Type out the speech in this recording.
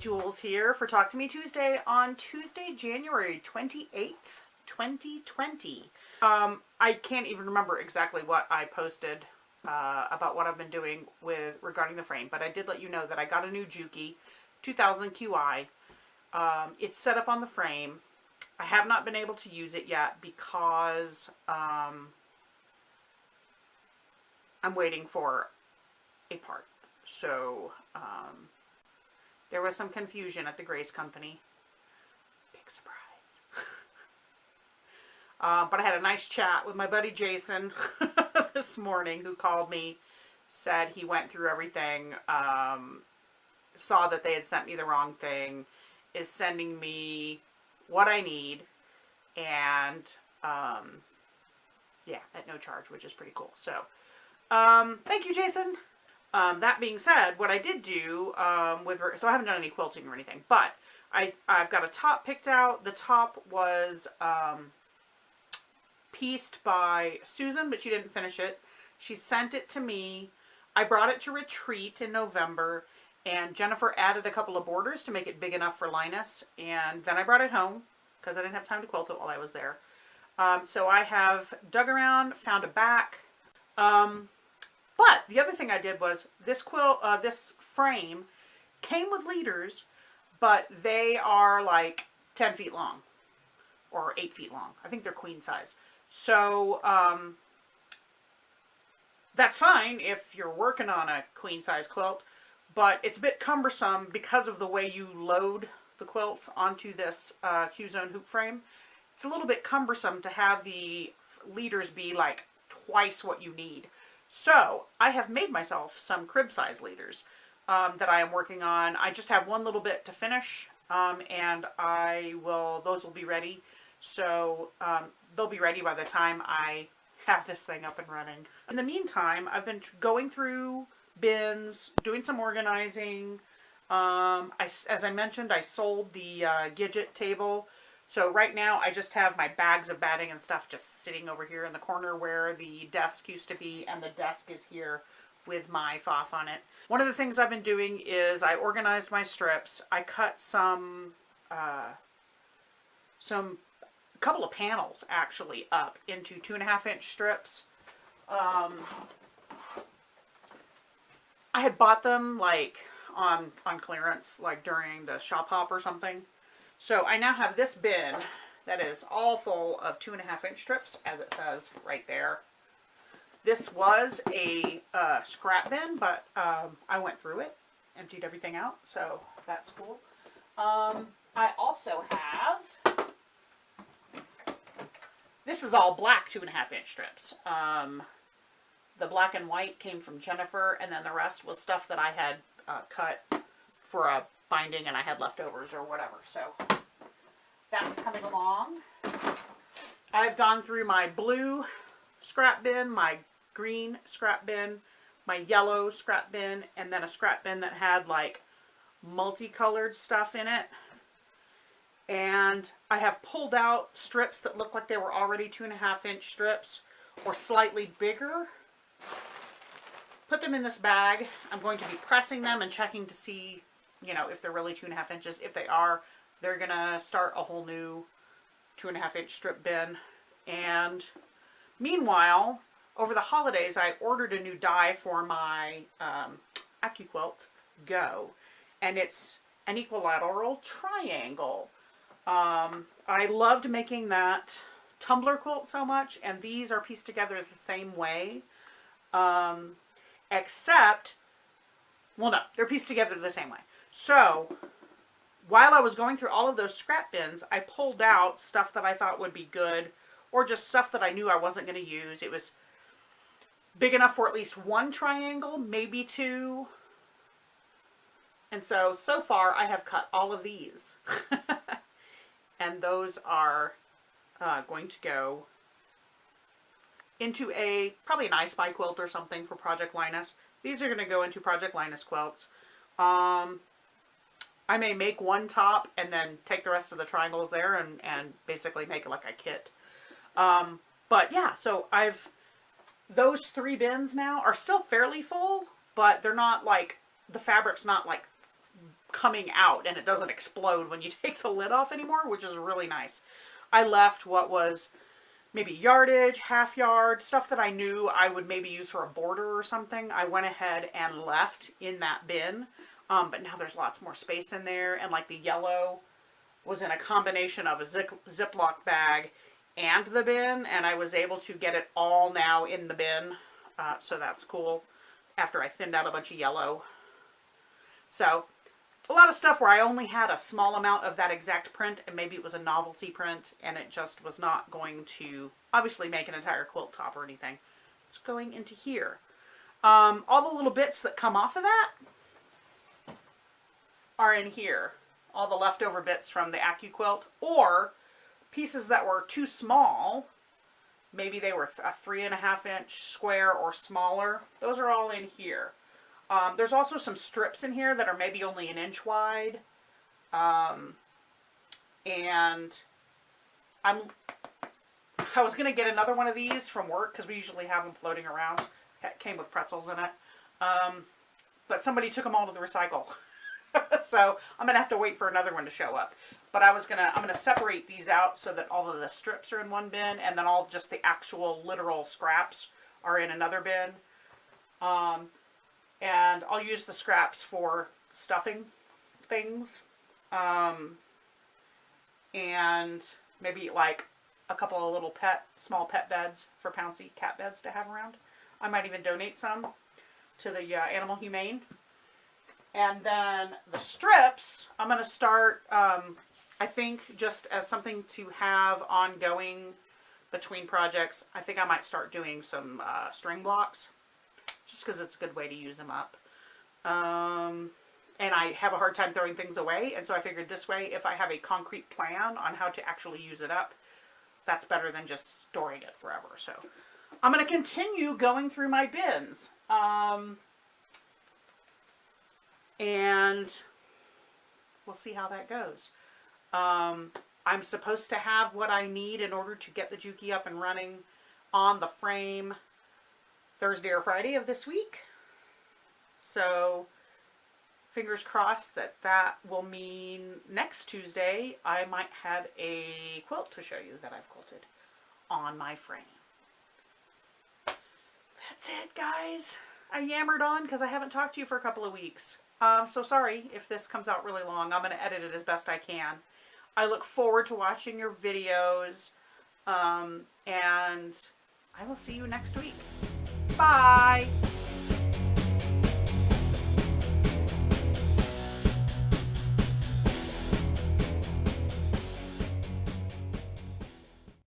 Jules here for Talk to Me Tuesday on Tuesday, January 28th, 2020. I can't even remember exactly what I posted about what I've been doing regarding the frame, but I did let you know that I got a new Juki 2000 QI. It's set up on the frame. I have not been able to use it yet because I'm waiting for a part. So there was some confusion at the Grace Company. Big surprise. But I had a nice chat with my buddy Jason this morning, who called me, said he went through everything, saw that they had sent me the wrong thing, is sending me what I need, and yeah, at no charge, which is pretty cool. So thank you, Jason. That being said, what I did do, so I haven't done any quilting or anything, but I've got a top picked out. The top was pieced by Susan, but she didn't finish it. She sent it to me. I brought it to Retreat in November, and Jennifer added a couple of borders to make it big enough for Linus, and then I brought it home because I didn't have time to quilt it while I was there. So I have dug around, found a back. But the other thing I did was this this frame came with leaders, but they are like 10 feet long or 8 feet long. I think they're queen size. So that's fine if you're working on a queen size quilt, but it's a bit cumbersome because of the way you load the quilts onto this Q-zone hoop frame. It's a little bit cumbersome to have the leaders be like twice what you need. So I have made myself some crib size leaders that I am working on. I just have one little bit to finish, and those will be ready. So they'll be ready by the time I have this thing up and running. In the meantime, I've been going through bins, doing some organizing. As I mentioned, I sold the Gidget table. So right now I just have my bags of batting and stuff just sitting over here in the corner where the desk used to be, and the desk is here with my FOF on it. One of the things I've been doing is I organized my strips. I cut a couple of panels actually up into 2.5-inch strips. I had bought them like on clearance, like during the shop hop or something. So I now have this bin that is all full of 2.5-inch strips, as it says right there. This was a scrap bin, but I went through it, emptied everything out, so that's cool. I also have, this is all black 2.5-inch strips. The black and white came from Jennifer, and then the rest was stuff that I had cut for a binding and I had leftovers or whatever. So that's coming along. I've gone through my blue scrap bin, my green scrap bin, my yellow scrap bin, and then a scrap bin that had like multicolored stuff in it. And I have pulled out strips that look like they were already 2.5-inch strips or slightly bigger. Put them in this bag. I'm going to be pressing them and checking to see, you know, if they're really 2.5 inches. If they are, they're gonna start a whole new 2.5-inch strip bin. And meanwhile, over the holidays, I ordered a new die for my AccuQuilt Go, and it's an equilateral triangle. I loved making that tumbler quilt so much, and these are pieced together the same way, except, well, no, they're pieced together the same way. So while I was going through all of those scrap bins, I pulled out stuff that I thought would be good, or just stuff that I knew I wasn't going to use. It was big enough for at least one triangle, maybe two. And so far I have cut all of these. And those are going to go into probably an I Spy quilt or something for Project Linus. These are going to go into Project Linus quilts. I may make one top and then take the rest of the triangles there and basically make it like a kit. But yeah, so those 3 bins now are still fairly full, but they're not like, the fabric's not like coming out and it doesn't explode when you take the lid off anymore, which is really nice. I left what was maybe yardage, half yard, stuff that I knew I would maybe use for a border or something. I went ahead and left in that bin, but now there's lots more space in there, and like the yellow was in a combination of a Ziploc bag and the bin, and I was able to get it all now in the bin, so that's cool, after I thinned out a bunch of yellow. So a lot of stuff where I only had a small amount of that exact print, and maybe it was a novelty print, and it just was not going to obviously make an entire quilt top or anything. It's going into here. All the little bits that come off of that are in here. All the leftover bits from the AccuQuilt, or pieces that were too small. Maybe they were a 3.5 inch square or smaller. Those are all in here. There's also some strips in here that are maybe only 1 inch wide. And I was going to get another one of these from work because we usually have them floating around. It came with pretzels in it. But somebody took them all to the recycle. So I'm going to have to wait for another one to show up. But I'm going to separate these out so that all of the strips are in one bin, and then all just the actual literal scraps are in another bin. And I'll use the scraps for stuffing things. And maybe like a couple of little small pet beds for Pouncy, cat beds to have around. I might even donate some to the Animal Humane. And then the strips, I'm going to start, I think, just as something to have ongoing between projects. I think I might start doing some string blocks, just because it's a good way to use them up. And I have a hard time throwing things away, and so I figured this way, if I have a concrete plan on how to actually use it up, that's better than just storing it forever. So I'm going to continue going through my bins. And we'll see how that goes. I'm supposed to have what I need in order to get the Juki up and running on the frame Thursday or Friday of this week. So fingers crossed that that will mean next Tuesday I might have a quilt to show you that I've quilted on my frame. That's it, guys. I yammered on because I haven't talked to you for a couple of weeks. So sorry if this comes out really long. I'm going to edit it as best I can. I look forward to watching your videos, and I will see you next week. Bye!